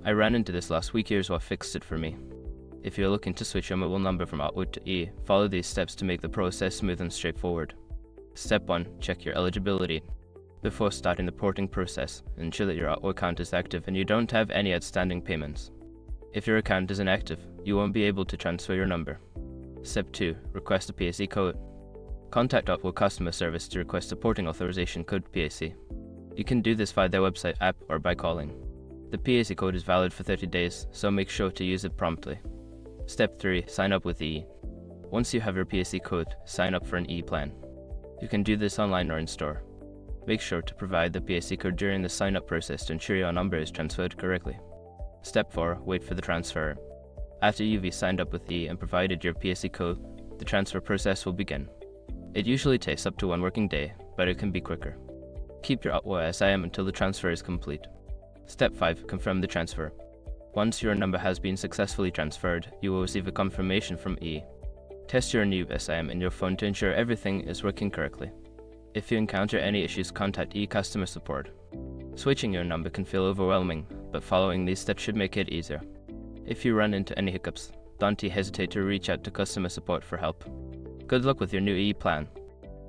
I ran into this last week. Here's what fixed it for me. If you're looking to switch your mobile number from Outlook to E, follow these steps to make the process smooth and straightforward. Step 1. Check your eligibility. Before starting the porting process, ensure that your Outlook account is active and you don't have any outstanding payments. If your account isn't active, you won't be able to transfer your number. Step 2. Request a PSE code. Contact Outlook customer service to request a porting authorization code PSE. You can do this via their website, app, or by calling. The PSE code is valid for 30 days, so make sure to use it promptly. Step 3. Sign up with E. Once you have your PSE code, sign up for an E plan. You can do this online or in store. Make sure to provide the PSE code during the sign-up process to ensure your number is transferred correctly. Step 4. Wait for the transfer. After you've signed up with E and provided your PSE code, the transfer process will begin. It usually takes up to 1 working day, but it can be quicker. Keep your Outlook SIM until the transfer is complete. Step 5. Confirm the transfer. Once your number has been successfully transferred, you will receive a confirmation from E. Test your new SIM in your phone to ensure everything is working correctly. If you encounter any issues, contact E customer support. Switching your number can feel overwhelming, but following these steps should make it easier. If you run into any hiccups, don't hesitate to reach out to customer support for help. Good luck with your new E plan.